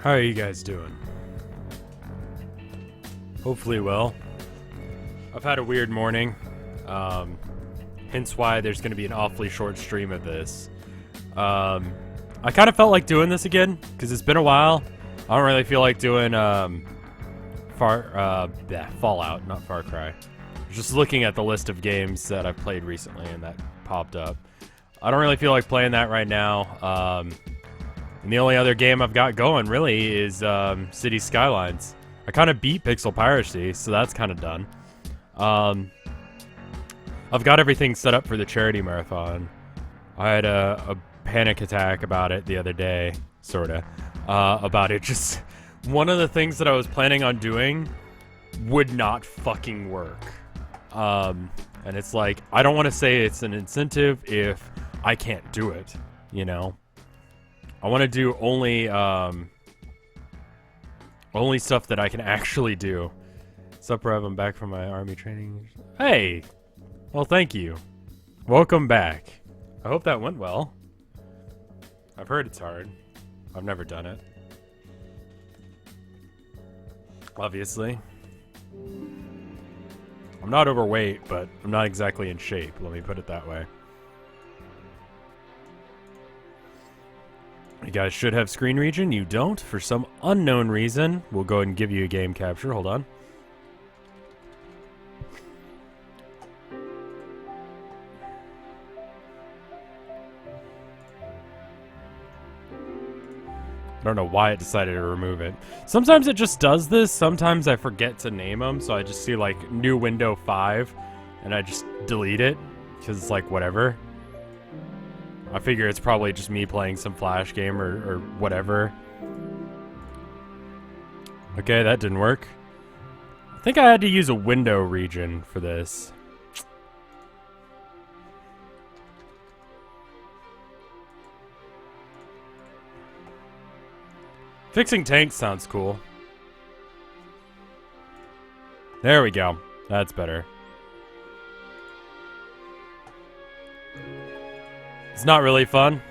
How are you guys doing? Hopefully well. I've had a weird morning, hence why there's going to be an awfully short stream of this. I kind of felt like doing this again, because it's been a while. I don't really feel like doing Fallout, not Far Cry. Just looking at the list of games that I've played recently and that popped up. I don't really feel like playing that right now. And the only other game I've got going, really, is City Skylines. I kind of beat Pixel Piracy, so that's kind of done. I've got everything set up for the charity marathon. I had a panic attack about it the other day, sorta. About it just... One of the things that I was planning on doing would not fucking work. And it's like, I don't want to say it's an incentive if I can't do it, you know? I want to do only stuff that I can actually do. Sup, Rev? I'm back from my army training. Hey! Well, thank you. Welcome back. I hope that went well. I've heard it's hard. I've never done it. Obviously. I'm not overweight, but I'm not exactly in shape. Let me put it that way. You guys should have screen region. You don't. For some unknown reason, we'll go ahead and give you a game capture. Hold on. I don't know why it decided to remove it. Sometimes it just does this. Sometimes I forget to name them, so I just see like new window 5 and I just delete it because it's like whatever. I figure it's probably just me playing some Flash game or whatever. Okay, that didn't work. I think I had to use a window region for this. Fixing tanks sounds cool. There we go. That's better. It's not really fun.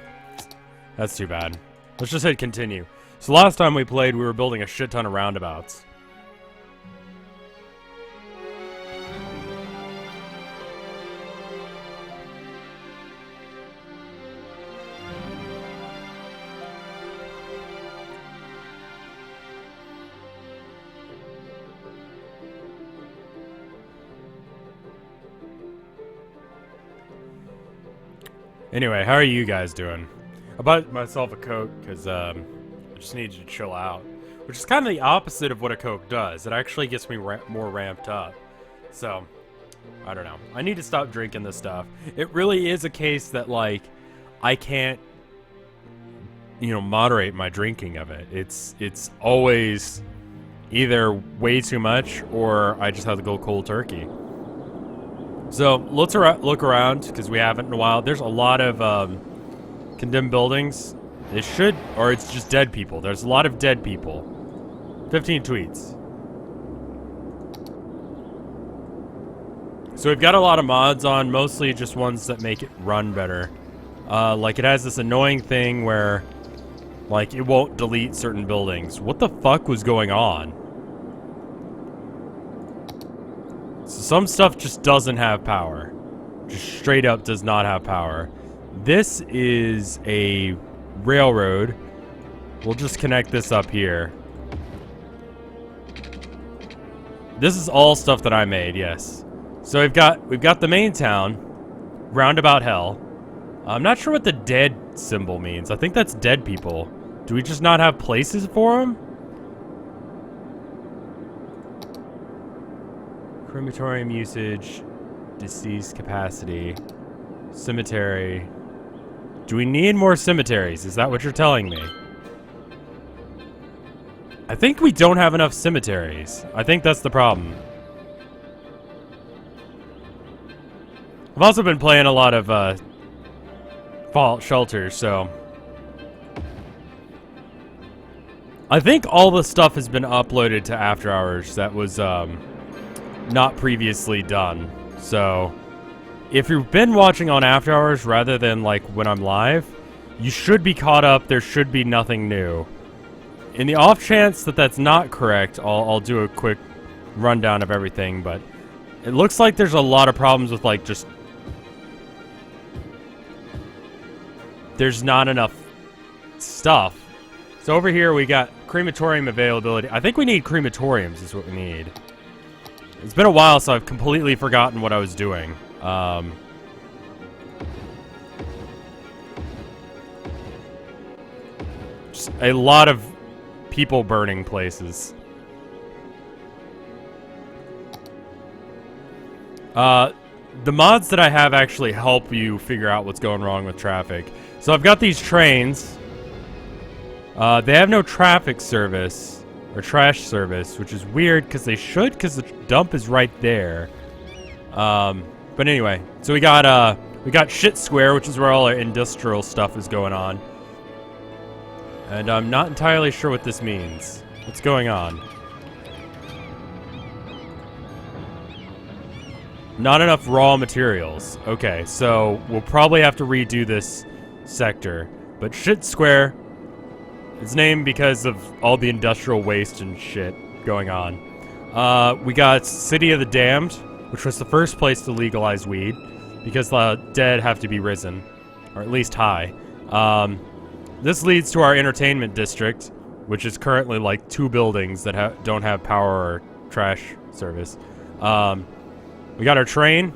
That's too bad. Let's just hit continue. So last time we played, we were building a shit ton of roundabouts. Anyway, how are you guys doing? I bought myself a Coke because I just needed to chill out. Which is kind of the opposite of what a Coke does. It actually gets me more ramped up. So, I don't know. I need to stop drinking this stuff. It really is a case that, like, I can't, you know, moderate my drinking of it. It's always either way too much or I just have to go cold turkey. So let's look around because we haven't in a while. There's a lot of condemned buildings. It should, or it's just dead people. There's a lot of dead people. 15 tweets. So we've got a lot of mods on, mostly just ones that make it run better. Like it has this annoying thing where, like, it won't delete certain buildings. What the fuck was going on? So some stuff just doesn't have power. Just straight up does not have power. This is a railroad. We'll just connect this up here. This is all stuff that I made, yes. So we've got the main town, roundabout hell. I'm not sure what the dead symbol means. I think that's dead people. Do we just not have places for them? Crematorium usage, deceased capacity, cemetery. Do we need more cemeteries? Is that what you're telling me? I think we don't have enough cemeteries. I think that's the problem. I've also been playing a lot of Fallout Shelter, so I think all the stuff has been uploaded to After Hours that was not previously done. So if you've been watching on After Hours rather than like when I'm live, you should be caught up. There should be nothing new. In the off chance that that's not correct, I'll do a quick rundown of everything, but it looks like there's a lot of problems with, like, just... There's not enough stuff. So over here we got crematorium availability. I think we need crematoriums is what we need. It's been a while, so I've completely forgotten what I was doing. Just a lot of people burning places. The mods that I have actually help you figure out what's going wrong with traffic. So I've got these trains. They have no traffic service or trash service, which is weird because they should, because the dump is right there. But anyway, so we got Shit Square, which is where all our industrial stuff is going on. And I'm not entirely sure what this means. What's going on? Not enough raw materials. Okay, so we'll probably have to redo this sector. But Shit Square is named because of all the industrial waste and shit going on. We got City of the Damned, which was the first place to legalize weed, because the dead have to be risen, or at least high. This leads to our entertainment district, which is currently like 2 buildings that don't have power or trash service. We got our train.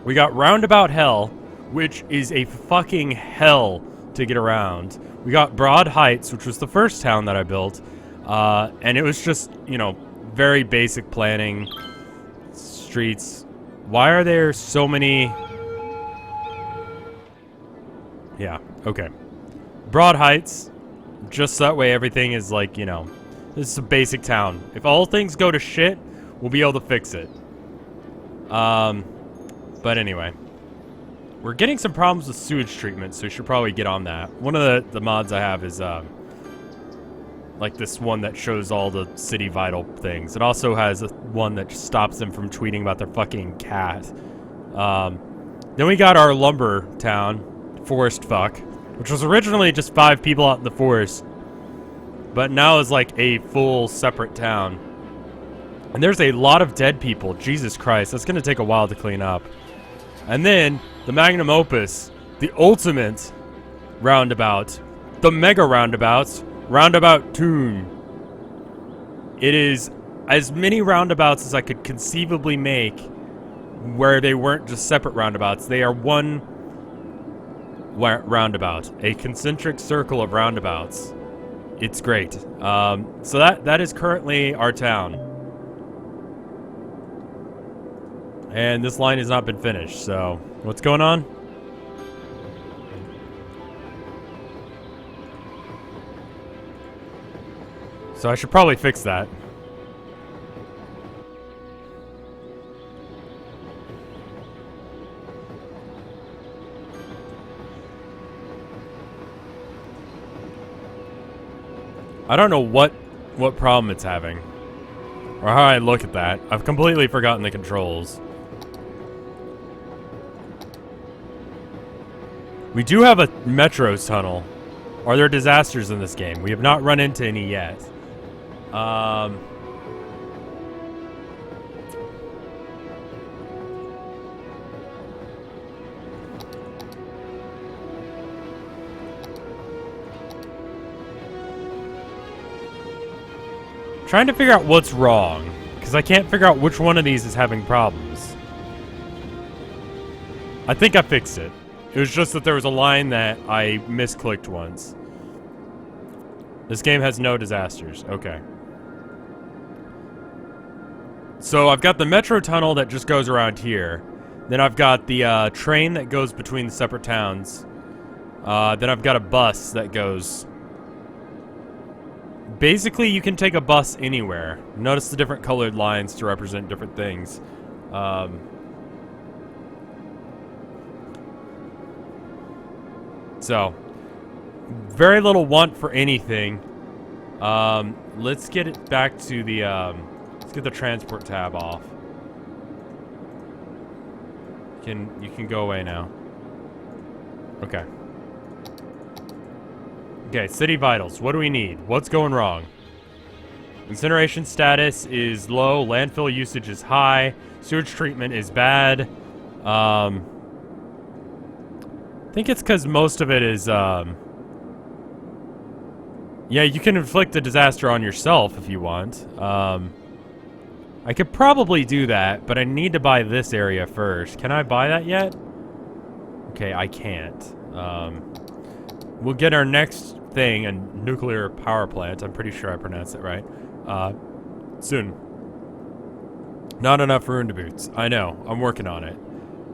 We got Roundabout Hell, which is a fucking hell to get around. We got Broad Heights, which was the first town that I built. And it was just, you know, very basic planning. Streets. Why are there so many... Yeah, okay. Broad Heights. Just that way everything is like, you know, this is a basic town. If all things go to shit, we'll be able to fix it. But anyway. We're getting some problems with sewage treatment, so we should probably get on that. One of the mods I have is, like this one that shows all the city vital things. It also has one that stops them from tweeting about their fucking cat. Then we got our lumber town, Forest Fuck, which was originally just 5 people out in the forest, but now is like a full separate town. And there's a lot of dead people. Jesus Christ, that's gonna take a while to clean up. And then the magnum opus, the ultimate roundabout, the mega roundabouts, Roundabout Tune. It is as many roundabouts as I could conceivably make where they weren't just separate roundabouts. They are one roundabout, a concentric circle of roundabouts. It's great. So that is currently our town. And this line has not been finished, so what's going on? So I should probably fix that. I don't know what problem it's having, or how I look at that. I've completely forgotten the controls. We do have a metro tunnel. Are there disasters in this game? We have not run into any yet. Trying to figure out what's wrong, because I can't figure out which one of these is having problems. I think I fixed it. It was just that there was a line that I misclicked once. This game has no disasters. Okay. So I've got the metro tunnel that just goes around here. Then I've got the train that goes between the separate towns. Then I've got a bus that goes... Basically, you can take a bus anywhere. Notice the different colored lines to represent different things. So, very little want for anything. Let's get it back to the, let's get the transport tab off. You can go away now. Okay. Okay, city vitals. What do we need? What's going wrong? Incineration status is low. Landfill usage is high. Sewage treatment is bad. I think it's because most of it is, yeah, you can inflict a disaster on yourself if you want. I could probably do that, but I need to buy this area first. Can I buy that yet? Okay, I can't. We'll get our next thing, a nuclear power plant. I'm pretty sure I pronounced it right. Soon. Not enough ruined boots. I know. I'm working on it.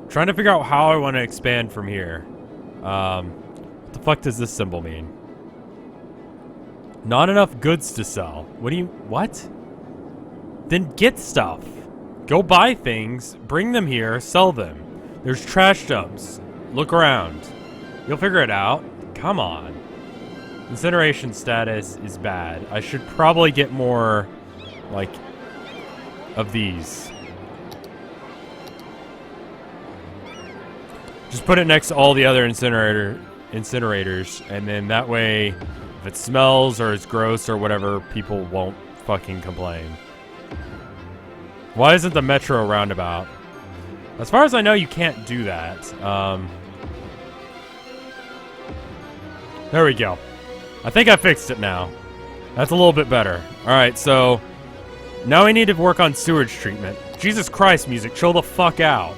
Trying to figure out how I want to expand from here. What the fuck does this symbol mean? Not enough goods to sell. What? Then get stuff. Go buy things, bring them here, sell them. There's trash dumps. Look around. You'll figure it out. Come on. Incineration status is bad. I should probably get more, like, of these. Just put it next to all the other incinerators, and then that way, if it smells or is gross or whatever, people won't fucking complain. Why isn't the metro roundabout? As far as I know, you can't do that. There we go. I think I fixed it now. That's a little bit better. Alright, so now we need to work on sewage treatment. Jesus Christ, music, chill the fuck out.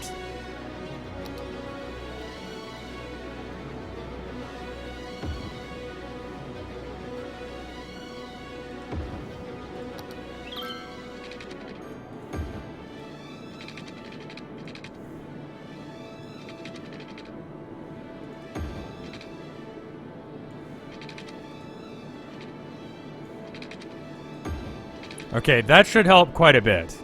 Okay, that should help quite a bit.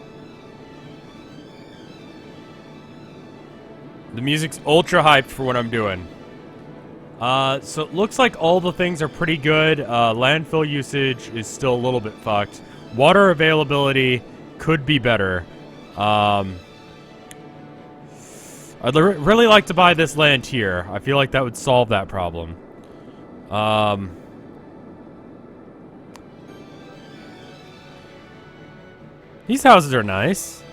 The music's ultra hyped for what I'm doing. So it looks like all the things are pretty good. Landfill usage is still a little bit fucked. Water availability could be better. I'd really like to buy this land here. I feel like that would solve that problem. These houses are nice.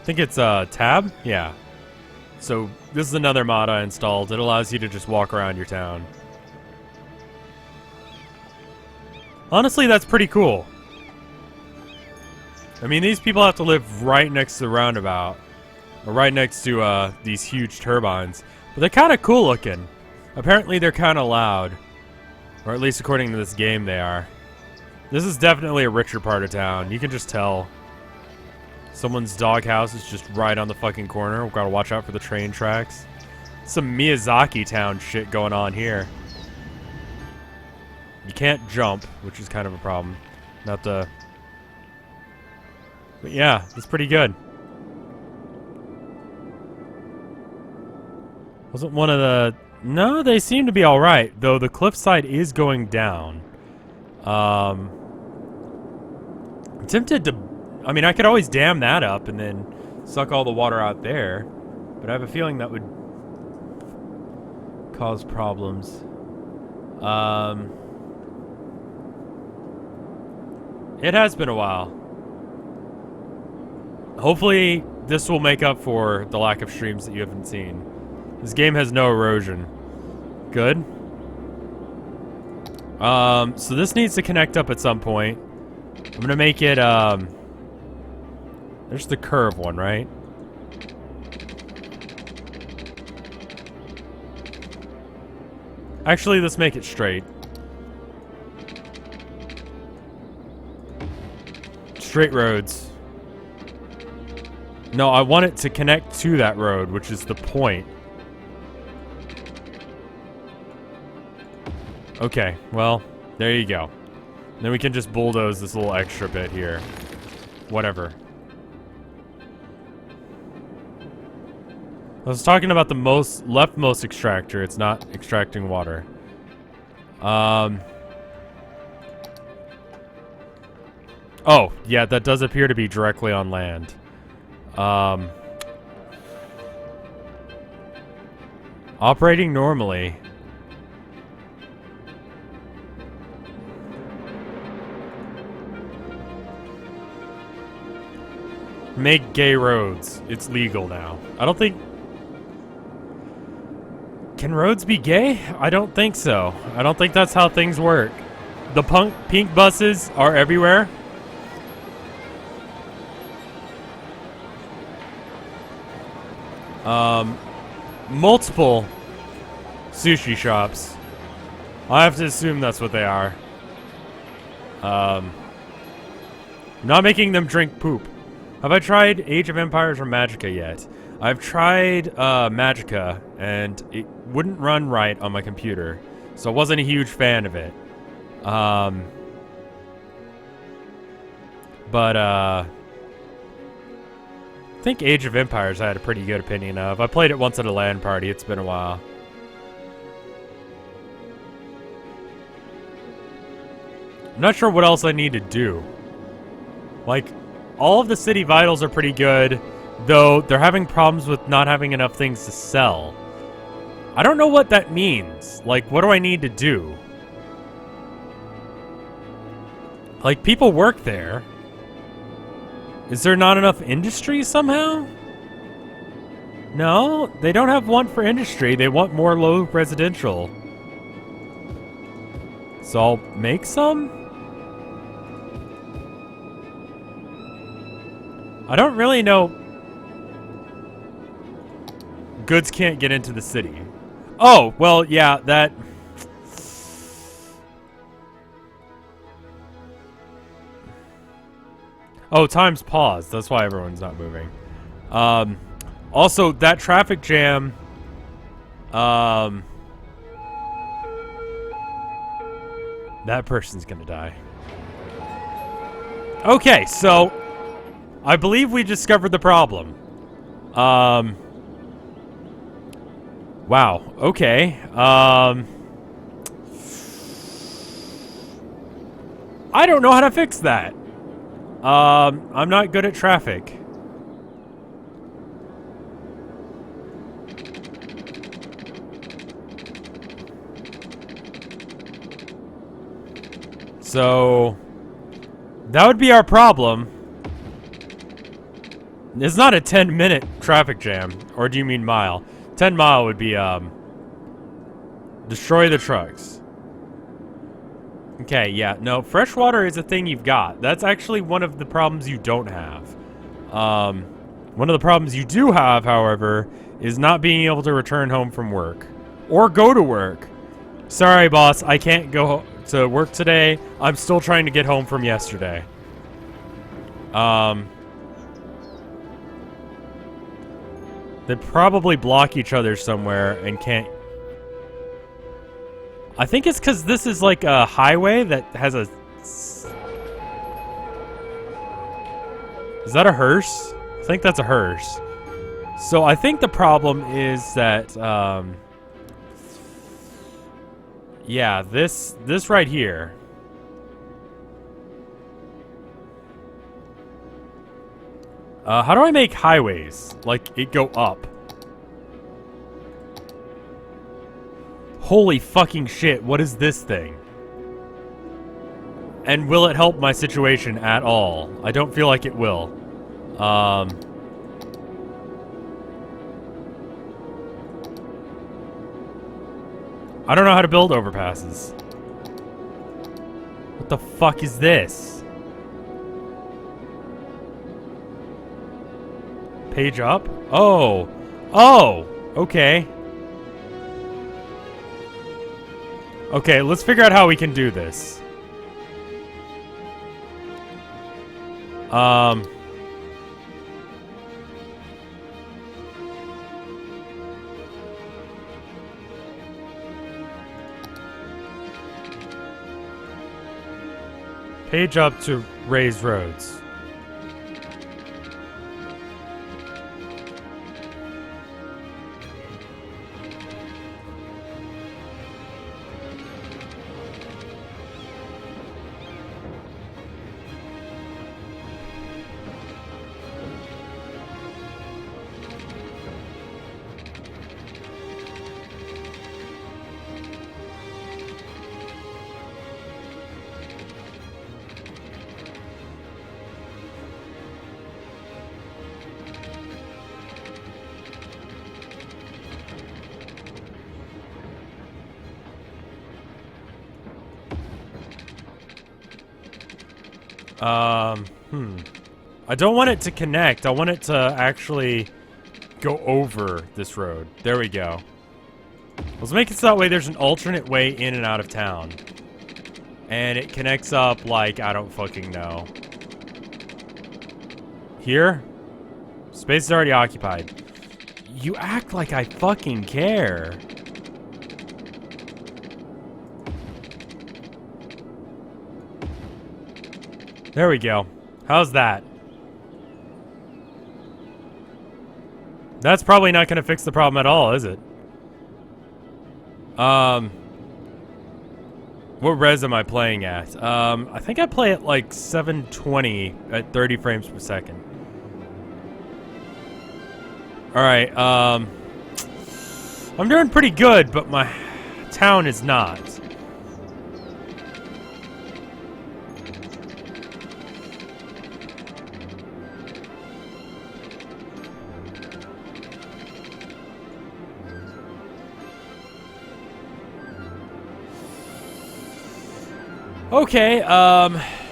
I think it's tab? Yeah. So this is another mod I installed. It allows you to just walk around your town. Honestly, that's pretty cool. I mean, these people have to live right next to the roundabout. Or right next to these huge turbines. But they're kind of cool looking. Apparently they're kind of loud. Or at least according to this game they are. This is definitely a richer part of town. You can just tell. Someone's doghouse is just right on the fucking corner. We've got to watch out for the train tracks. Some Miyazaki town shit going on here. You can't jump, which is kind of a problem. Not the... But yeah, it's pretty good. Wasn't one of the... No, they seem to be alright. Though the cliffside is going down. I'm tempted to... I mean, I could always dam that up and then suck all the water out there. But I have a feeling that would cause problems. It has been a while. Hopefully, this will make up for the lack of streams that you haven't seen. This game has no erosion. Good. So this needs to connect up at some point. I'm gonna make it, there's the curve one, right? Actually, let's make it straight. Straight roads. No, I want it to connect to that road, which is the point. Okay, well, there you go. Then we can just bulldoze this little extra bit here. Whatever. I was talking about the leftmost extractor. It's not extracting water. Oh, yeah, that does appear to be directly on land. Operating normally. make gay roads. It's legal now. I don't think... Can roads be gay? I don't think so. I don't think that's how things work. The pink buses are everywhere. Multiple sushi shops. I have to assume that's what they are. Not making them drink poop. Have I tried Age of Empires or Magicka yet? I've tried Magicka, and it wouldn't run right on my computer, so I wasn't a huge fan of it. But I think Age of Empires I had a pretty good opinion of. I played it once at a LAN party. It's been a while. I'm not sure what else I need to do. Like, all of the city vitals are pretty good, though they're having problems with not having enough things to sell. I don't know what that means. Like, what do I need to do? Like, people work there. Is there not enough industry somehow? No, they don't have one for industry. They want more low residential. So I'll make some? I don't really know. Goods can't get into the city. Oh, well, yeah, that... Oh, time's paused. That's why everyone's not moving. Also, that traffic jam... that person's gonna die. Okay, so... I believe we discovered the problem. Wow, okay. I don't know how to fix that. I'm not good at traffic. So, that would be our problem. It's not a 10-minute traffic jam, or do you mean mile? 10 mile would be, destroy the trucks. Okay, yeah, no, fresh water is a thing you've got. That's actually one of the problems you don't have. One of the problems you do have, however, is not being able to return home from work. Or go to work. Sorry, boss, I can't go to work today. I'm still trying to get home from yesterday. They probably block each other somewhere and can't... I think it's because this is like a highway that has a... Is that a hearse? I think that's a hearse. So I think the problem is that... yeah, this right here. How do I make highways? Like, it go up. Holy fucking shit, what is this thing? And will it help my situation at all? I don't feel like it will. I don't know how to build overpasses. What the fuck is this? Page up? Oh. Oh! Okay. Okay, let's figure out how we can do this. Page up to raise roads. I don't want it to connect. I want it to actually go over this road. There we go. Let's make it so that way there's an alternate way in and out of town. And it connects up like, I don't fucking know. Here? Space is already occupied. You act like I fucking care. There we go. How's that? That's probably not going to fix the problem at all, is it? What res am I playing at? I think I play at like 720 at 30 frames per second. Alright, I'm doing pretty good, but my town is not. Okay,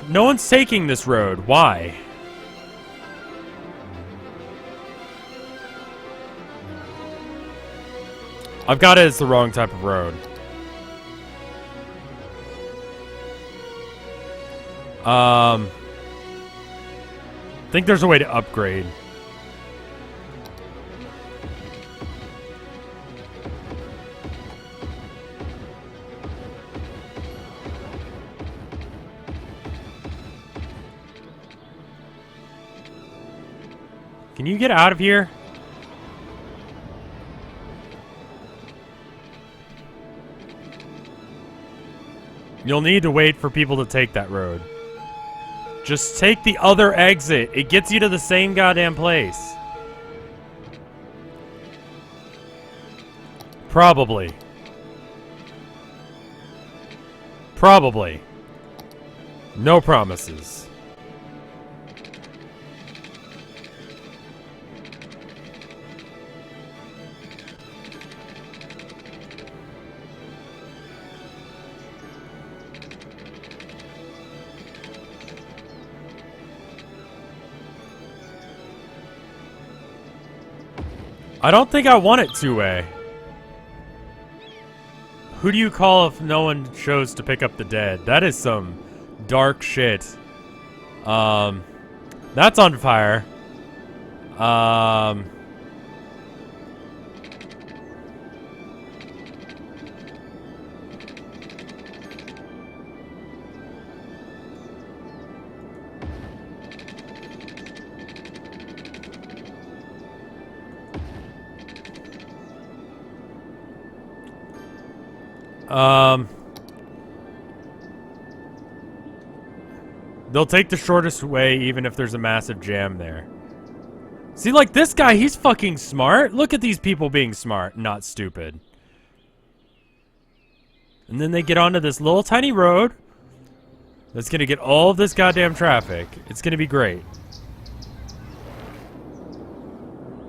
no one's taking this road. Why? I've got it as the wrong type of road. I think there's a way to upgrade. Can you get out of here? You'll need to wait for people to take that road. Just take the other exit. It gets you to the same goddamn place. Probably. Probably. No promises. I don't think I want it two-way. Who do you call if no one shows to pick up the dead? That is some dark shit. That's on fire. They'll take the shortest way even if there's a massive jam there. See, like this guy, he's fucking smart. Look at these people being smart, not stupid. And then they get onto this little tiny road that's gonna get all of this goddamn traffic. It's gonna be great.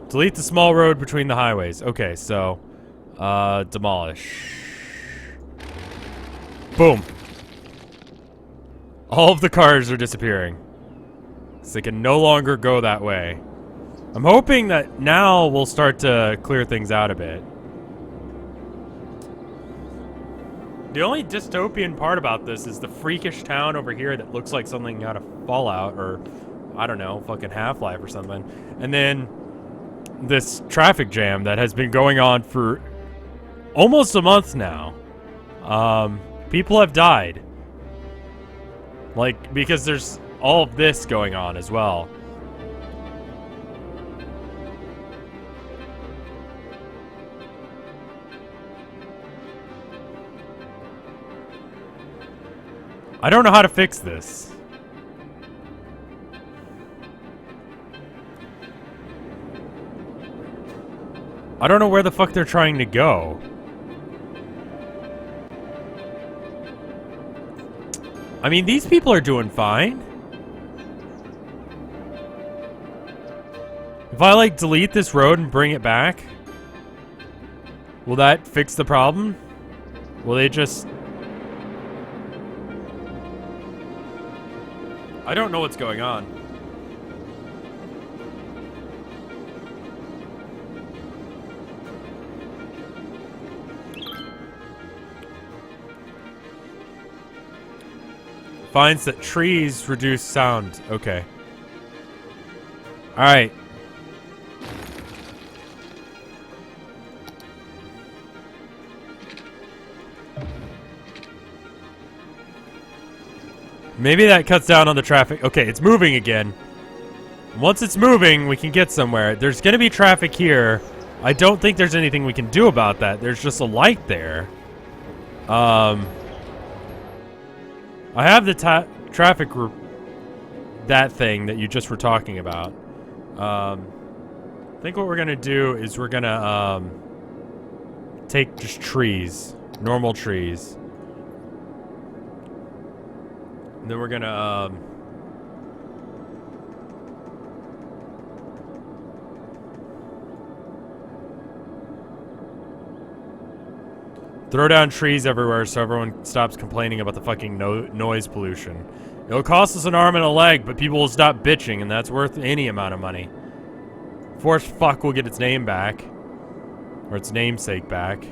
Delete the small road between the highways. Okay, so, demolish. Boom. All of the cars are disappearing. So they can no longer go that way. I'm hoping that now we'll start to clear things out a bit. The only dystopian part about this is the freakish town over here that looks like something out of Fallout or, I don't know, fucking Half-Life or something. And then this traffic jam that has been going on for almost a month now. People have died. Like, because there's all of this going on as well. I don't know how to fix this. I don't know where the fuck they're trying to go. I mean, these people are doing fine. If I, like, delete this road and bring it back, will that fix the problem? Will they just... I don't know what's going on. Finds that trees reduce sound. Okay. Alright. Maybe that cuts down on the traffic. Okay, it's moving again. Once it's moving, we can get somewhere. There's going to be traffic here. I don't think there's anything we can do about that. There's just a light there. I have the traffic that thing that you just were talking about. I think what we're gonna do is we're gonna take just trees, normal trees, and then we're gonna throw down trees everywhere so everyone stops complaining about the fucking noise pollution. It'll cost us an arm and a leg, but people will stop bitching, and that's worth any amount of money. Force fuck will get its name back. Or its namesake back.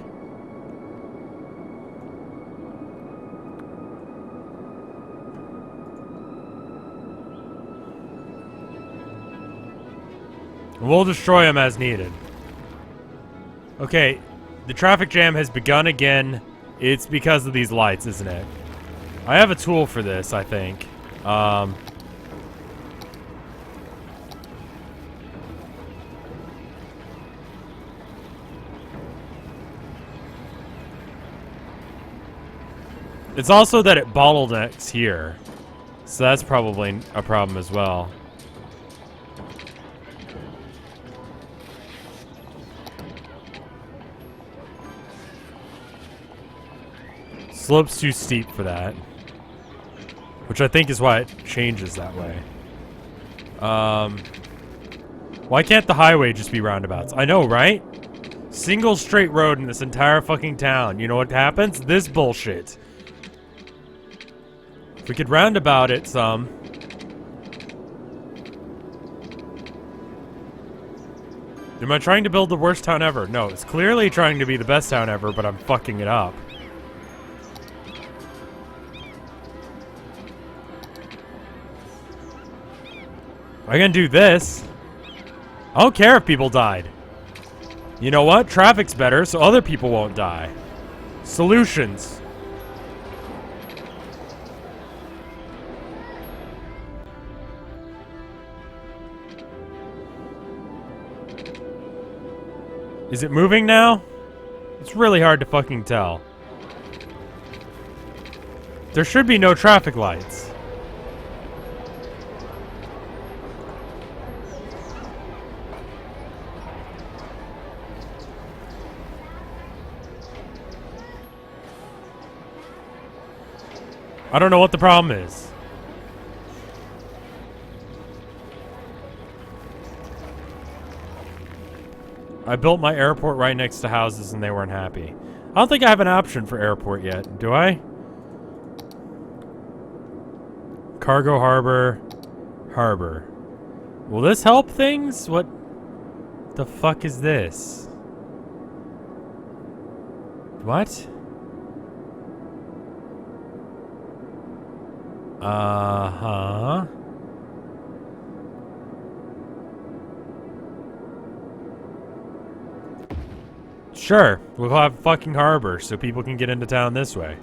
We'll destroy them as needed. Okay. The traffic jam has begun again. It's because of these lights, isn't it? I have a tool for this, I think. It's also that it bottlenecks here. So that's probably a problem as well. Slope's too steep for that. Which I think is why it changes that way. Why can't the highway just be roundabouts? I know, right? Single straight road in this entire fucking town. You know what happens? This bullshit. If we could roundabout it some. Am I trying to build the worst town ever? No, it's clearly trying to be the best town ever, but I'm fucking it up. I can do this. I don't care if people died. You know what? Traffic's better, so other people won't die. Solutions. Is it moving now? It's really hard to fucking tell. There should be no traffic lights. I don't know what the problem is. I built my airport right next to houses and they weren't happy. I don't think I have an option for airport yet, do I? Cargo harbor. Harbor. Will this help things? What the fuck is this? What? Uh-huh. Sure, we'll have a fucking harbor so people can get into town this way.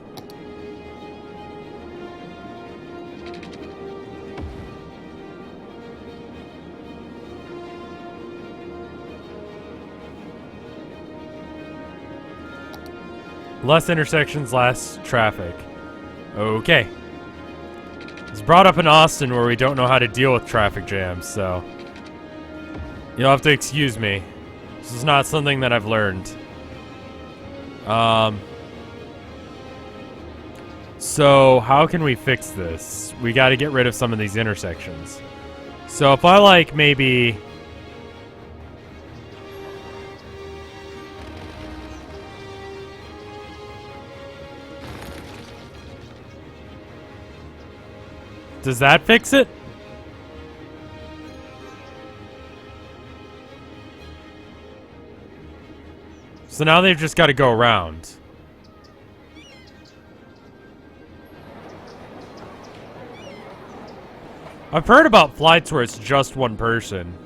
Less intersections, less traffic. Okay. It's brought up in Austin where we don't know how to deal with traffic jams, so you'll have to excuse me. This is not something that I've learned. So how can we fix this? We got to get rid of some of these intersections. So if I like maybe Does that fix it? So now they've just got to go around. I've heard about flights where it's just one person.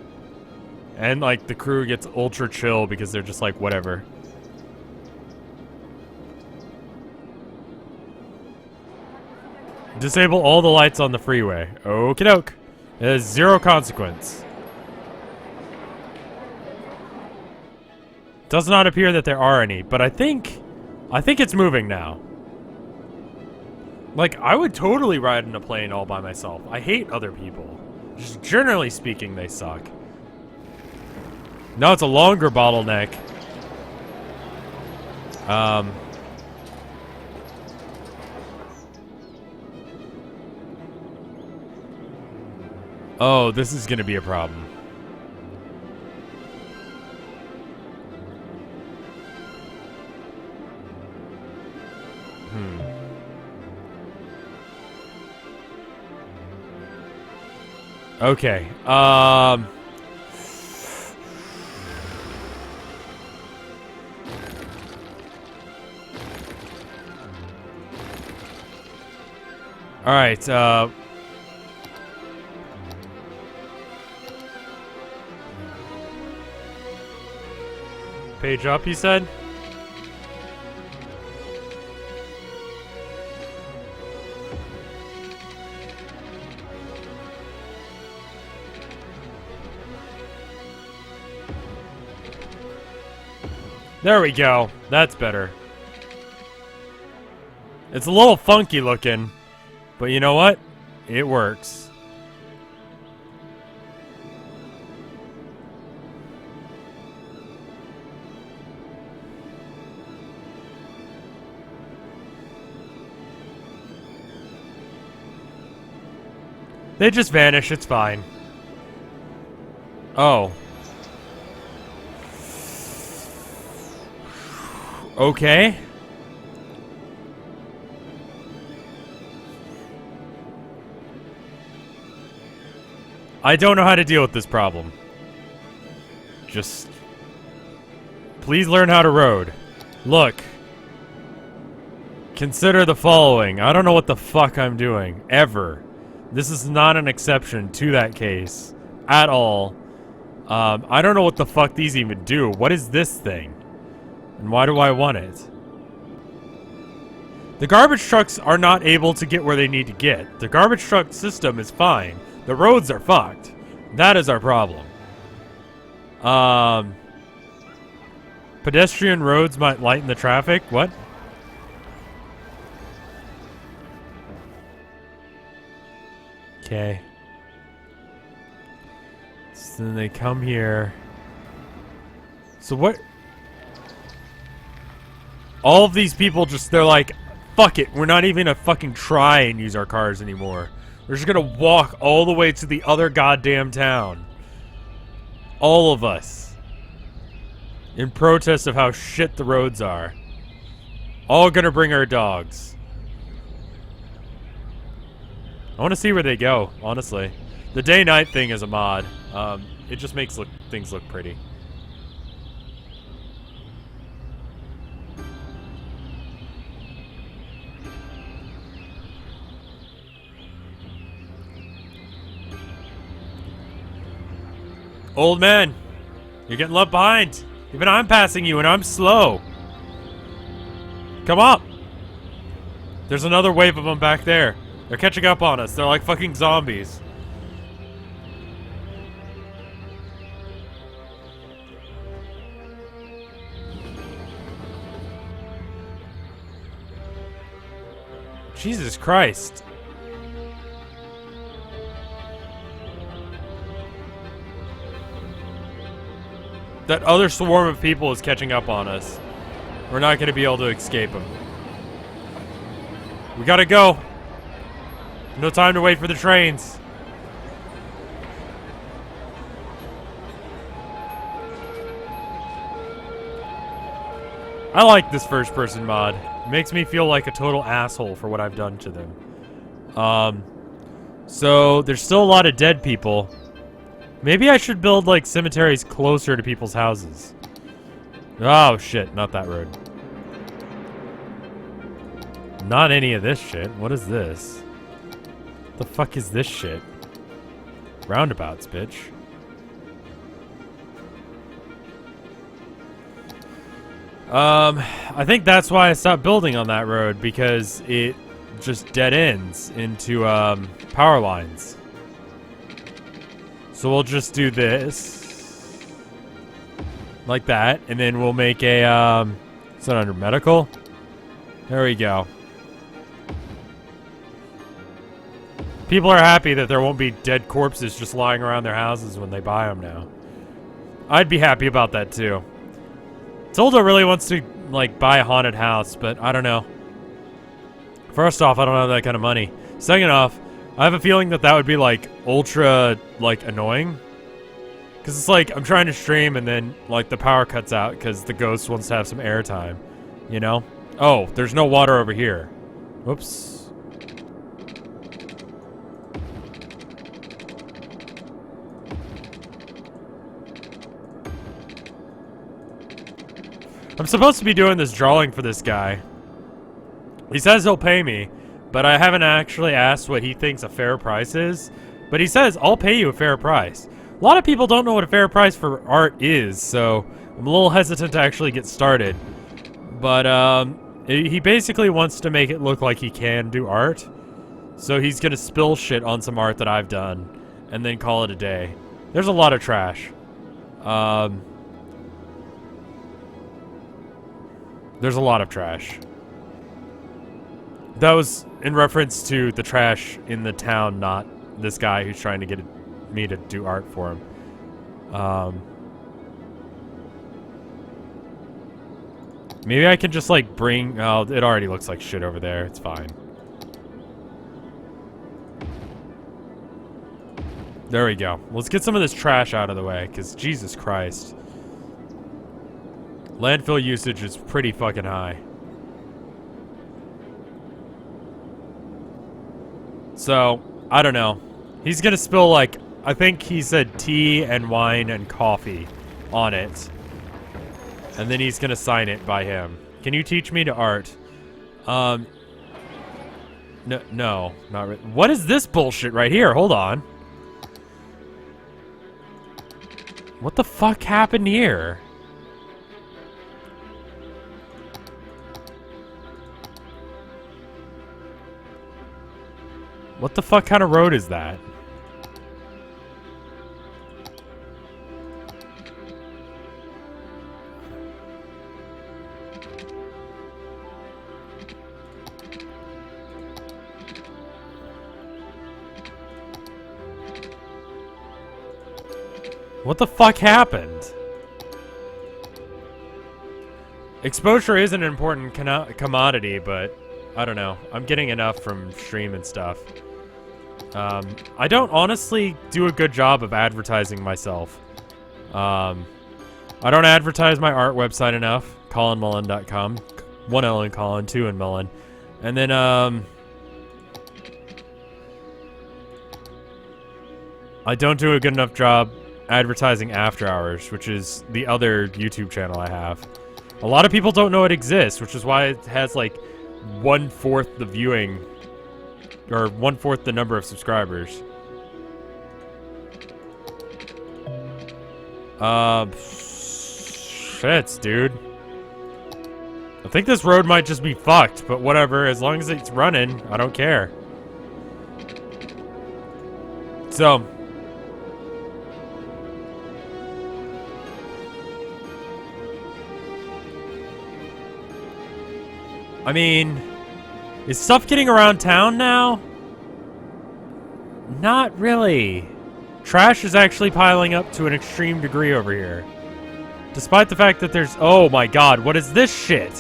And, like, the crew gets ultra chill because they're just like, whatever. Disable all the lights on the freeway. Okie doke. It has 0 consequence. Does not appear that there are any, but I think it's moving now. Like, I would totally ride in a plane all by myself. I hate other people. Just generally speaking, they suck. Now it's a longer bottleneck. Oh, this is gonna be a problem. Okay, alright, page up, you said? There we go. That's better. It's a little funky looking, but you know what? It works. They just vanish, it's fine. Oh. Okay. I don't know how to deal with this problem. Just... please learn how to road. Look. Consider the following. I don't know what the fuck I'm doing. Ever. This is not an exception to that case. At all. I don't know what the fuck these even do. What is this thing? And why do I want it? The garbage trucks are not able to get where they need to get. The garbage truck system is fine. The roads are fucked. That is our problem. Pedestrian roads might lighten the traffic. What? Okay. So then they come here. So what? All of these people just, they're like, fuck it, we're not even gonna fucking try and use our cars anymore. We're just gonna walk all the way to the other goddamn town. All of us. In protest of how shit the roads are. All gonna bring our dogs. I wanna see where they go, honestly. The day-night thing is a mod. It just makes things look pretty. Old man, you're getting left behind. Even I'm passing you and I'm slow. Come up. There's another wave of them back there. They're catching up on us. They're like fucking zombies. Jesus Christ. That other swarm of people is catching up on us. We're not going to be able to escape them. We gotta go. No time to wait for the trains. I like this first person mod. It makes me feel like a total asshole for what I've done to them. So, there's still a lot of dead people. Maybe I should build, like, cemeteries closer to people's houses. Oh, shit. Not that road. Not any of this shit. What is this? The fuck is this shit? Roundabouts, bitch. I think that's why I stopped building on that road, because it just dead ends into, power lines. So we'll just do this. Like that, and then we'll make a, is that under medical? There we go. People are happy that there won't be dead corpses just lying around their houses when they buy them now. I'd be happy about that too. Tilda really wants to, like, buy a haunted house, but I don't know. First off, I don't have that kind of money. Second off, I have a feeling that that would be, like, ultra, like, annoying. Because it's like, I'm trying to stream and then, like, the power cuts out because the ghost wants to have some airtime. You know? Oh, there's no water over here. Whoops. I'm supposed to be doing this drawing for this guy. He says he'll pay me, but I haven't actually asked what he thinks a fair price is. But he says, I'll pay you a fair price. A lot of people don't know what a fair price for art is, so I'm a little hesitant to actually get started. But, he basically wants to make it look like he can do art. So he's gonna spill shit on some art that I've done, and then call it a day. There's a lot of trash. There's a lot of trash. That was in reference to the trash in the town, not this guy who's trying to get me to do art for him. Maybe I can just, like, bring... Oh, it already looks like shit over there. It's fine. There we go. Let's get some of this trash out of the way, because Jesus Christ. Landfill usage is pretty fucking high. So, I don't know. He's gonna spill, like, I think he said tea and wine and coffee on it. And then he's gonna sign it by him. Can you teach me to art? No, not really. What is this bullshit right here? Hold on. What the fuck happened here? What the fuck kind of road is that? What the fuck happened? Exposure is an important commodity, but I don't know. I'm getting enough from stream and stuff. I don't honestly do a good job of advertising myself. I don't advertise my art website enough. ColinMullen.com. 1 L in Colin, 2 in Mullen. And then, I don't do a good enough job advertising After Hours, which is the other YouTube channel I have. A lot of people don't know it exists, which is why it has, like, 1/4 the viewing, or 1/4 the number of subscribers. Shit, dude. I think this road might just be fucked, but whatever. As long as it's running, I don't care. So, I mean, is stuff getting around town now? Not really. Trash is actually piling up to an extreme degree over here. Despite the fact that there's... Oh my god, what is this shit?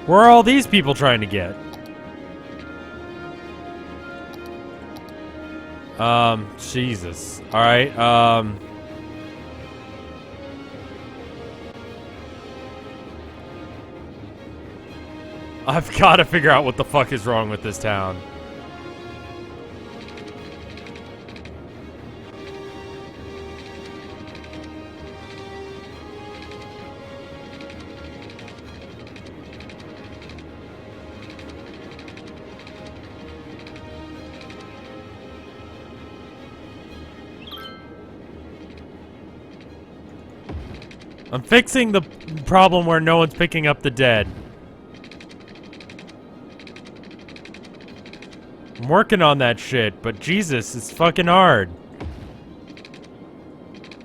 Where are all these people trying to get? Jesus. Alright, I've got to figure out what the fuck is wrong with this town. I'm fixing the problem where no one's picking up the dead. I'm working on that shit, but Jesus, it's fucking hard.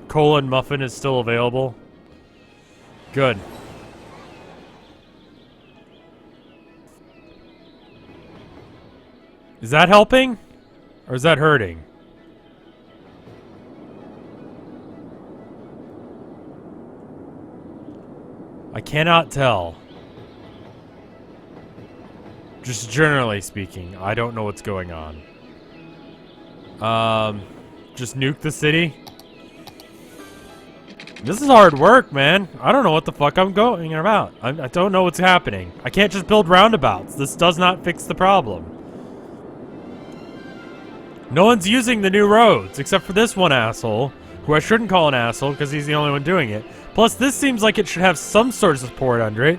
Cola and muffin is still available. Good. Is that helping? Or is that hurting? I cannot tell. Just generally speaking, I don't know what's going on. Just nuke the city? This is hard work, man. I don't know what the fuck I'm going about. I don't know what's happening. I can't just build roundabouts. This does not fix the problem. No one's using the new roads, except for this one asshole, who I shouldn't call an asshole because he's the only one doing it. Plus, this seems like it should have some sort of support under it.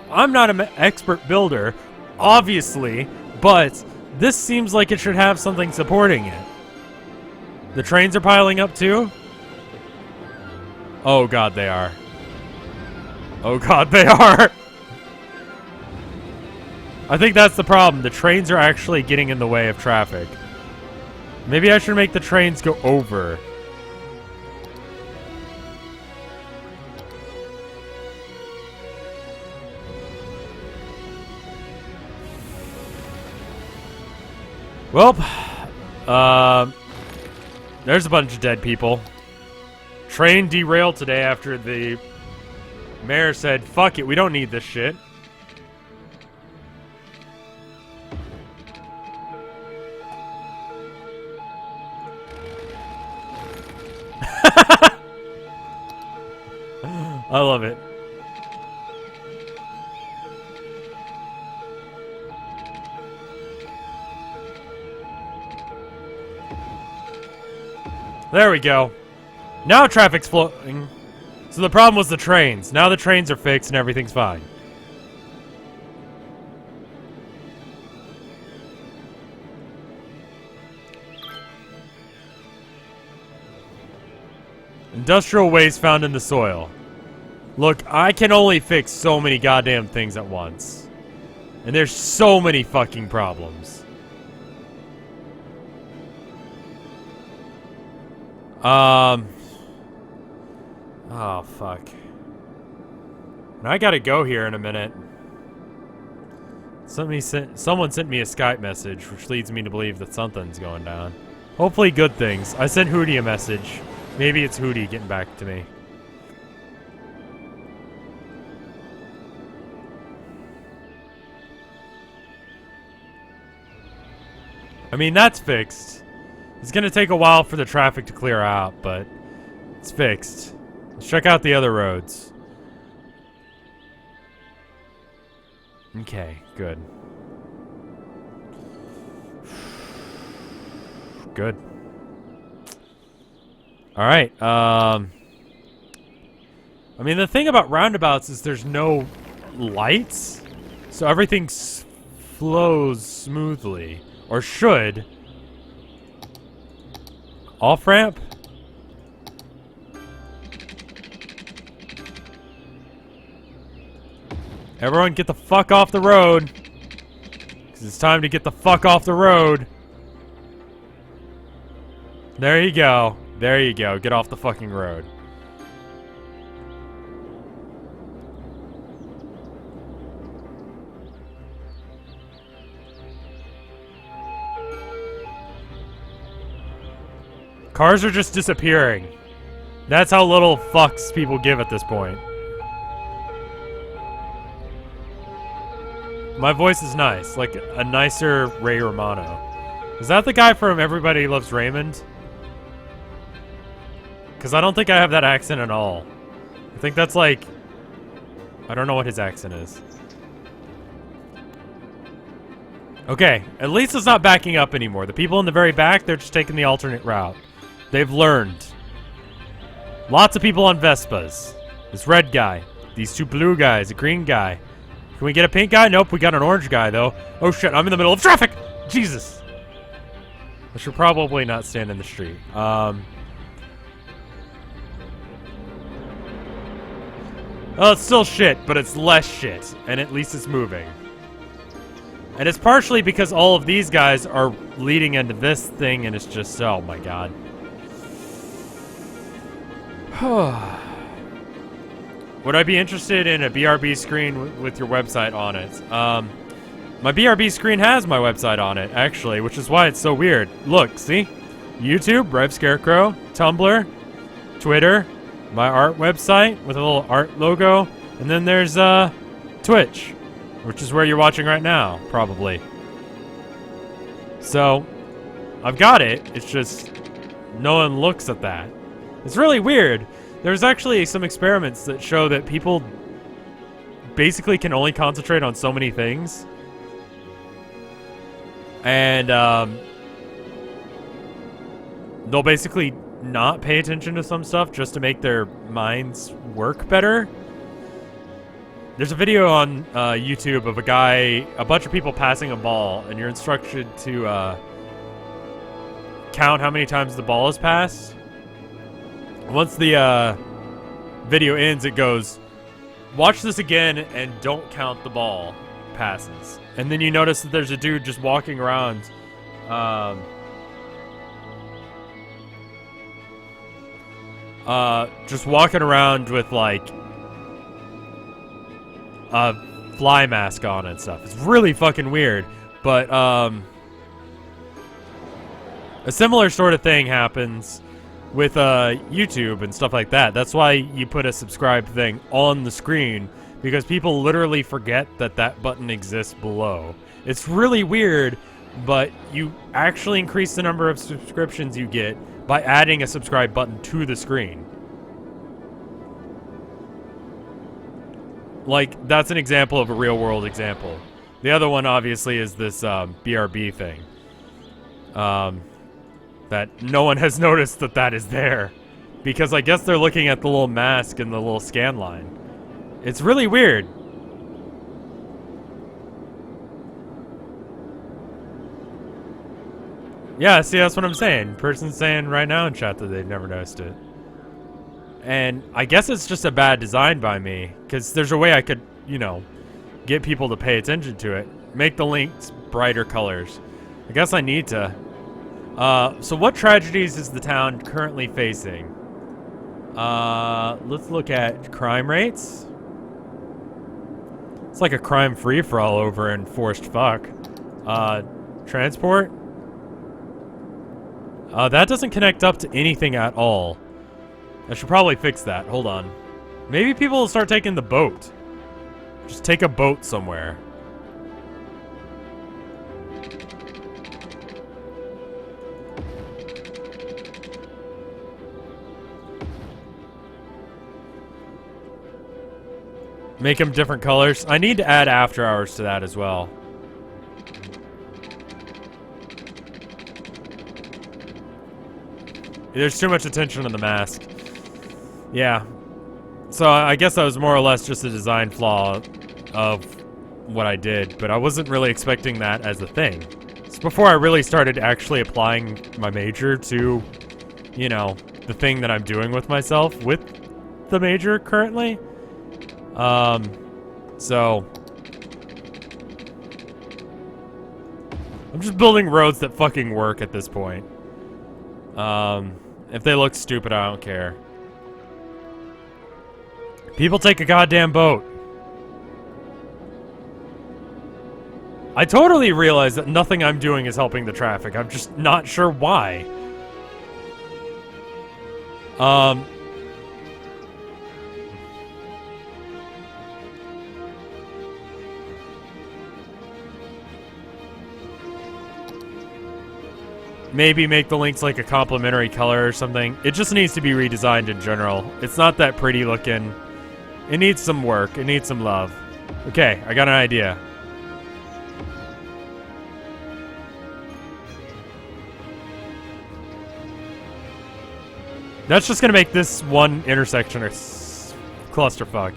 I'm not an expert builder, obviously, but this seems like it should have something supporting it. The trains are piling up too? Oh god, they are. Oh god, they are! I think that's the problem. The trains are actually getting in the way of traffic. Maybe I should make the trains go over. Well, there's a bunch of dead people. Train derailed today after the mayor said, fuck it, we don't need this shit. I love it. There we go. Now traffic's flowing. So the problem was the trains. Now the trains are fixed and everything's fine. Industrial waste found in the soil. Look, I can only fix so many goddamn things at once. And there's so many fucking problems. Oh, fuck. And I gotta go here in a minute. Someone sent me a Skype message, which leads me to believe that something's going down. Hopefully good things. I sent Hootie a message. Maybe it's Hootie getting back to me. I mean, that's fixed. It's gonna take a while for the traffic to clear out, but it's fixed. Let's check out the other roads. Okay, good. Good. Alright, I mean, the thing about roundabouts is there's no lights, so everything flows smoothly. Or should. Off-ramp? Everyone get the fuck off the road. Because it's time to get the fuck off the road. There you go. There you go. Get off the fucking road. Cars are just disappearing. That's how little fucks people give at this point. My voice is nice, like a nicer Ray Romano. Is that the guy from Everybody Loves Raymond? Because I don't think I have that accent at all. I think that's like... I don't know what his accent is. Okay, at least it's not backing up anymore. The people in the very back, they're just taking the alternate route. They've learned. Lots of people on Vespas. This red guy. These two blue guys. A green guy. Can we get a pink guy? Nope, we got an orange guy, though. Oh, shit, I'm in the middle of traffic! Jesus! I should probably not stand in the street. Well, it's still shit, but it's less shit, and at least it's moving. And it's partially because all of these guys are leading into this thing, and it's just, oh my god. Would I be interested in a BRB screen with your website on it? My BRB screen has my website on it, actually, which is why it's so weird. Look, see? YouTube, RevScarecrow, Tumblr, Twitter, my art website with a little art logo, and then there's Twitch, which is where you're watching right now, probably. So, I've got it, it's just no one looks at that. It's really weird. There's actually some experiments that show that people basically can only concentrate on so many things. And they'll basically not pay attention to some stuff just to make their minds work better. There's a video on YouTube of a bunch of people passing a ball, and you're instructed to count how many times the ball is passed. Once the video ends, it goes, watch this again and don't count the ball passes. And then you notice that there's a dude just walking around with like a fly mask on and stuff. It's really fucking weird. But a similar sort of thing happens with YouTube and stuff like that. That's why you put a subscribe thing on the screen, because people literally forget that that button exists below. It's really weird, but you actually increase the number of subscriptions you get by adding a subscribe button to the screen. Like, that's an example of a real world example. The other one, obviously, is this BRB thing. That no one has noticed that is there. Because I guess they're looking at the little mask and the little scan line. It's really weird. Yeah, see, that's what I'm saying. Person's saying right now in chat that they've never noticed it. And I guess it's just a bad design by me, because there's a way I could, you know, get people to pay attention to it. Make the links brighter colors. I guess I need to. So what tragedies is the town currently facing? Let's look at crime rates. It's like a crime free-for-all over in Forced Fuck. Transport. That doesn't connect up to anything at all. I should probably fix that. Hold on. Maybe people will start taking the boat. Just take a boat somewhere. Make them different colors. I need to add after hours to that as well. There's too much attention on the mask. Yeah. So I guess that was more or less just a design flaw of what I did, but I wasn't really expecting that as a thing. It's before I really started actually applying my major to, you know, the thing that I'm doing with myself with the major currently. So I'm just building roads that fucking work at this point. If they look stupid, I don't care. People take a goddamn boat. I totally realize that nothing I'm doing is helping the traffic. I'm just not sure why. Maybe make the links like a complementary color or something. It just needs to be redesigned in general. It's not that pretty looking. It needs some work. It needs some love. Okay, I got an idea. That's just gonna make this one intersection a clusterfuck.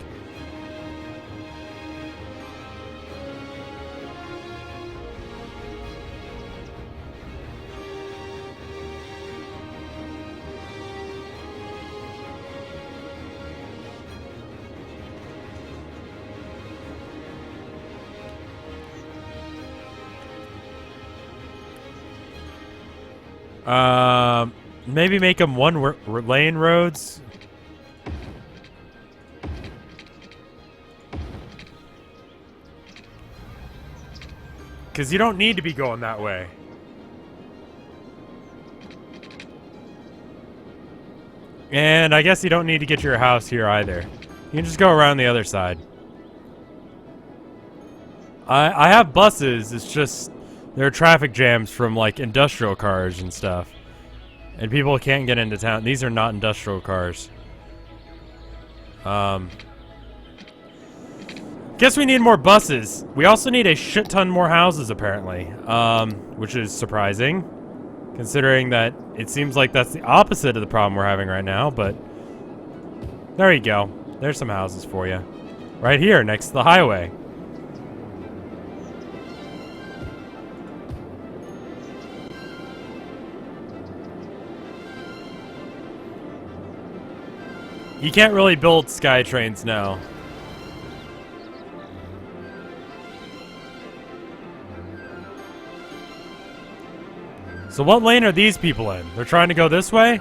Maybe make them one-lane roads. Because you don't need to be going that way. And I guess you don't need to get to your house here either. You can just go around the other side. I have buses, it's just there are traffic jams from like industrial cars and stuff. And people can't get into town. These are not industrial cars. Guess we need more buses. We also need a shit ton more houses apparently. Which is surprising. Considering that it seems like that's the opposite of the problem we're having right now, but there you go. There's some houses for you. Right here, next to the highway. You can't really build sky trains now. So what lane are these people in? They're trying to go this way?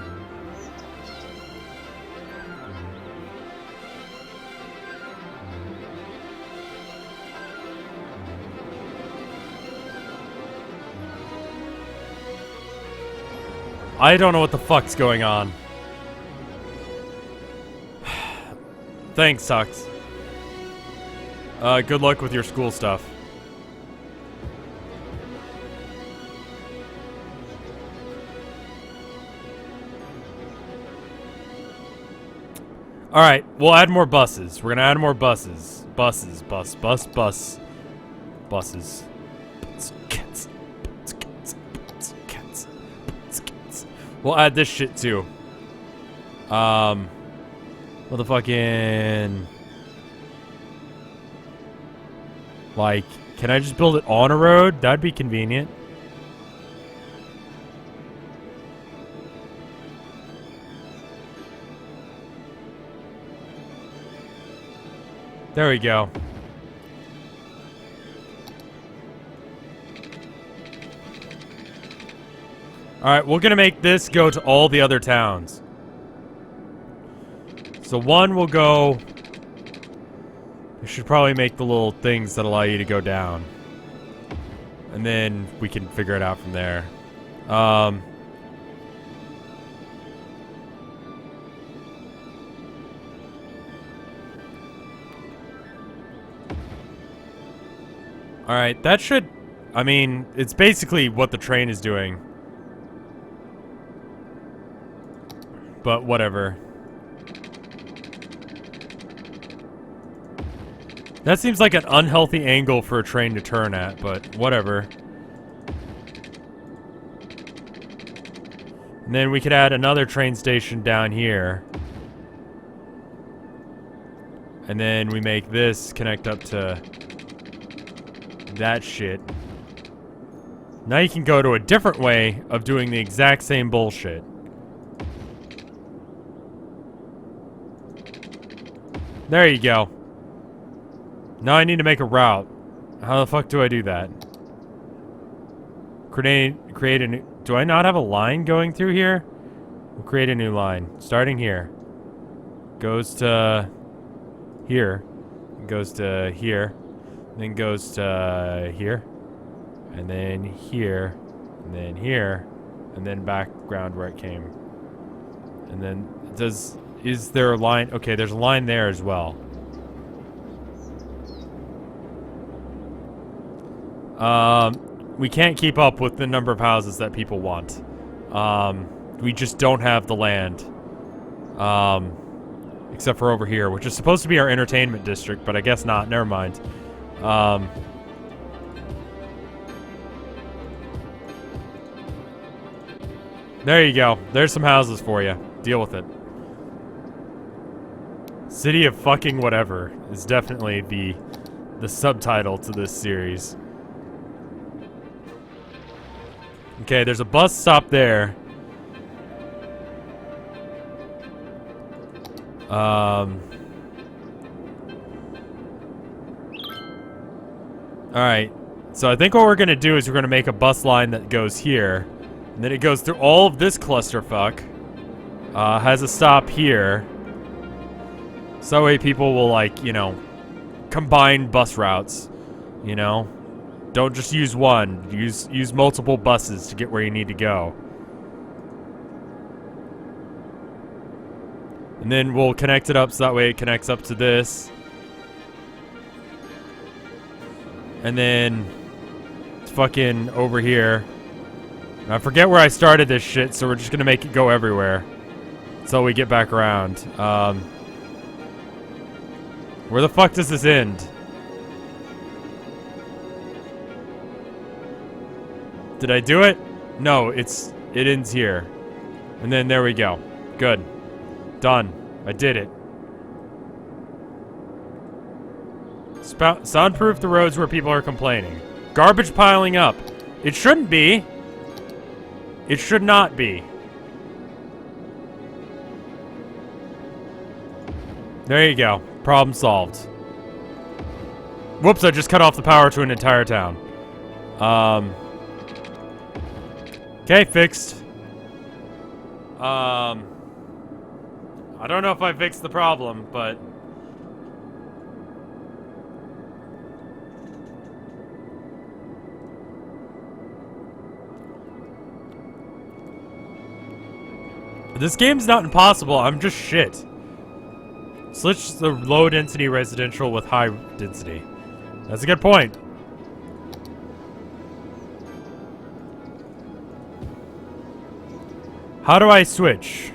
I don't know what the fuck's going on. Thanks, sucks. Good luck with your school stuff. Alright, we'll add more buses. We're gonna add more buses. Buses. We'll add this shit too. Motherfucking... Like, can I just build it on a road? That'd be convenient. There we go. Alright, we're gonna make this go to all the other towns. So one will go... We should probably make the little things that allow you to go down. And then we can figure it out from there. Alright, that should... I mean, it's basically what the train is doing. But whatever. That seems like an unhealthy angle for a train to turn at, but whatever. And then we could add another train station down here. And then we make this connect up to that shit. Now you can go to a different way of doing the exact same bullshit. There you go. Now I need to make a route. How the fuck do I do that? Create a new... Do I not have a line going through here? We'll create a new line. Starting here. Goes to... here. Goes to here. Then goes to here. And then here. And then here. And then background where it came. And then does... Is there a line? Okay, there's a line there as well. We can't keep up with the number of houses that people want. We just don't have the land. Except for over here, which is supposed to be our entertainment district, but I guess not. Never mind. There you go. There's some houses for you. Deal with it. City of fucking whatever is definitely the subtitle to this series. Okay, there's a bus stop there. Alright. So I think what we're gonna do is we're gonna make a bus line that goes here. And then it goes through all of this clusterfuck. Has a stop here. So that way people will, like, you know, combine bus routes. You know? Don't just use one. Use multiple buses to get where you need to go. And then we'll connect it up so that way it connects up to this. And then it's fucking over here. And I forget where I started this shit, so we're just gonna make it go everywhere until we get back around. Where the fuck does this end? Did I do it? No, it ends here. And then there we go. Good. Done. I did it. Soundproof the roads where people are complaining. Garbage piling up. It shouldn't be. It should not be. There you go. Problem solved. Whoops, I just cut off the power to an entire town. Okay, fixed. I don't know if I fixed the problem, but... This game's not impossible, I'm just shit. Switch the low density residential with high density. That's a good point. How do I switch?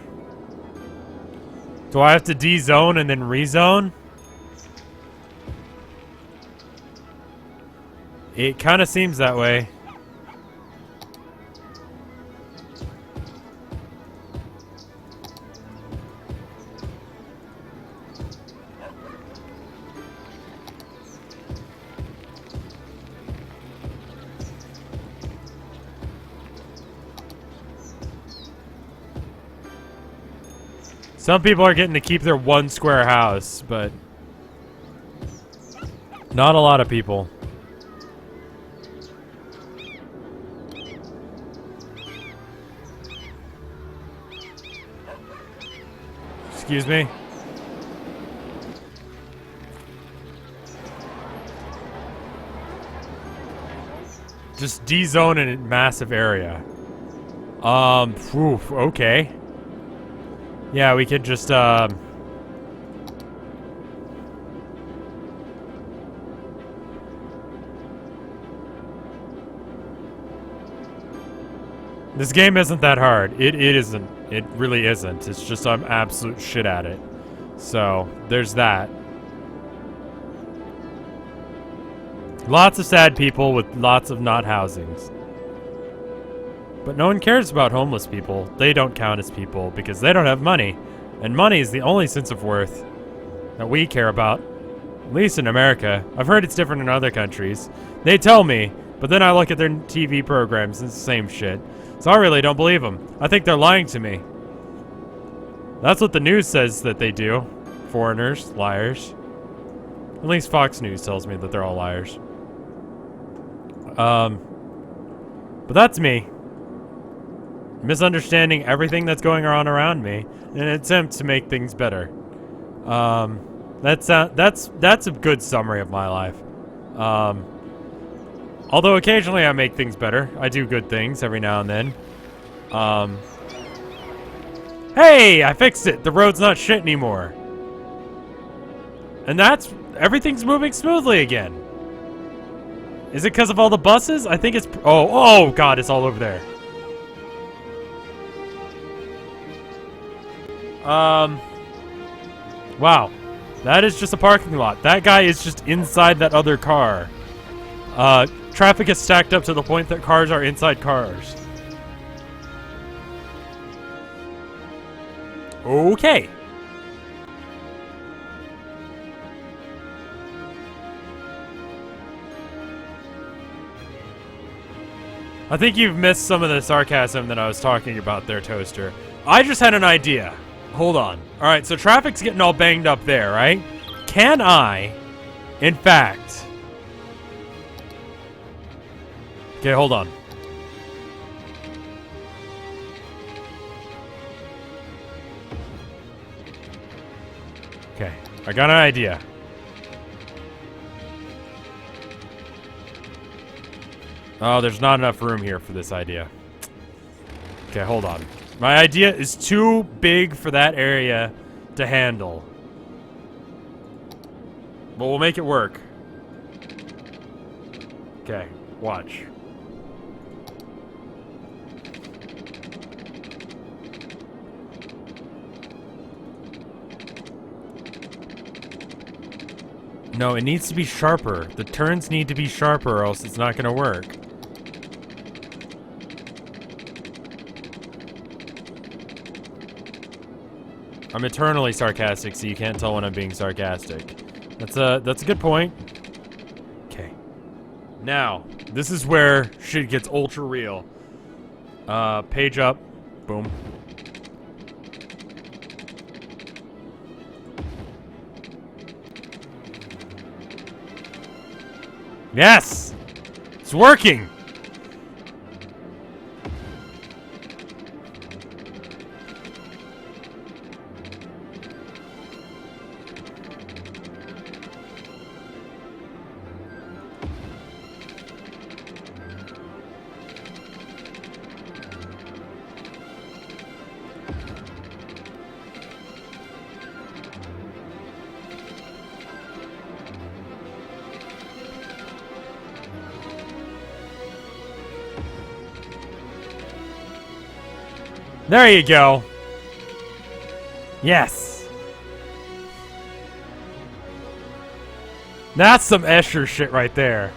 Do I have to D-zone and then rezone? It kind of seems that way. Some people are getting to keep their one square house, but not a lot of people. Excuse me? Just D-zone in a massive area. Okay. Yeah, we could just, This game isn't that hard. It isn't. It really isn't. It's just I'm absolute shit at it. So, there's that. Lots of sad people with lots of not housings. But no one cares about homeless people. They don't count as people because they don't have money. And money is the only sense of worth that we care about. At least in America. I've heard it's different in other countries. They tell me, but then I look at their TV programs and it's the same shit. So I really don't believe them. I think they're lying to me. That's what the news says that they do. Foreigners, liars. At least Fox News tells me that they're all liars. But that's me. Misunderstanding everything that's going on around me in an attempt to make things better. That's a good summary of my life. Although occasionally I make things better. I do good things every now and then. Hey, I fixed it. The road's not shit anymore. And everything's moving smoothly again. Is it because of all the buses? I think it's, oh God, it's all over there. Wow. That is just a parking lot. That guy is just inside that other car. Traffic is stacked up to the point that cars are inside cars. Okay. I think you've missed some of the sarcasm that I was talking about there, Toaster. I just had an idea. Hold on. Alright, so traffic's getting all banged up there, right? Can I, in fact... Okay, hold on. Okay, I got an idea. Oh, there's not enough room here for this idea. Okay, hold on. My idea is too big for that area to handle. But we'll make it work. Okay, watch. No, it needs to be sharper. The turns need to be sharper or else it's not gonna work. I'm eternally sarcastic, so you can't tell when I'm being sarcastic. That's a good point. Okay. Now, this is where shit gets ultra real. Page up. Boom. Yes! It's working! There you go. Yes. That's some Escher shit right there.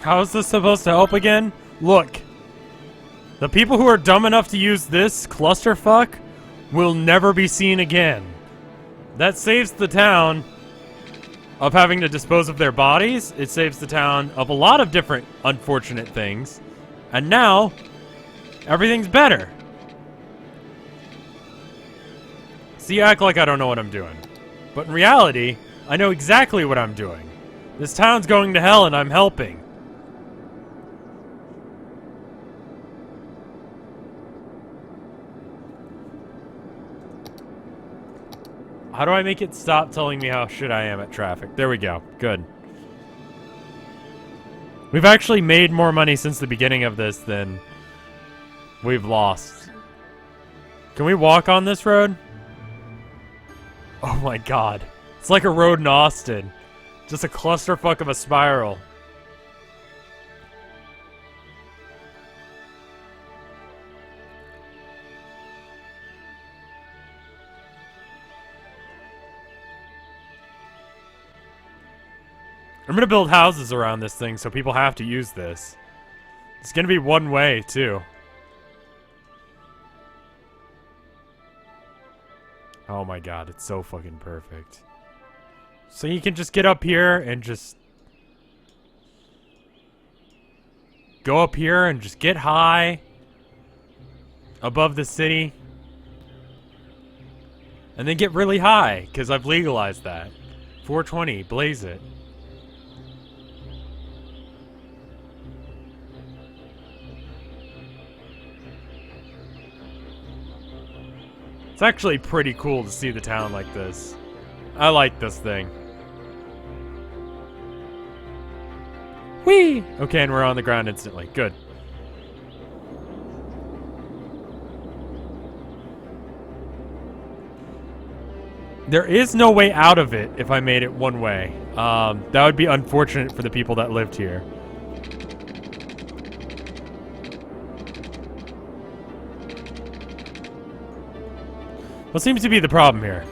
How is this supposed to help again? Look. The people who are dumb enough to use this clusterfuck will never be seen again. That saves the town of having to dispose of their bodies. It saves the town of a lot of different unfortunate things. And now, everything's better. See, I act like I don't know what I'm doing. But in reality, I know exactly what I'm doing. This town's going to hell and I'm helping. How do I make it stop telling me how shit I am at traffic? There we go. Good. We've actually made more money since the beginning of this than we've lost. Can we walk on this road? Oh my god. It's like a road in Austin. Just a clusterfuck of a spiral. I'm gonna build houses around this thing so people have to use this. It's gonna be one way, too. Oh my god, it's so fucking perfect. So you can just get up here and just... go up here and just get high above the city. And then get really high, because I've legalized that. 420, blaze it. It's actually pretty cool to see the town like this. I like this thing. Whee! Okay, and we're on the ground instantly. Good. There is no way out of it if I made it one way. That would be unfortunate for the people that lived here. What seems to be the problem here?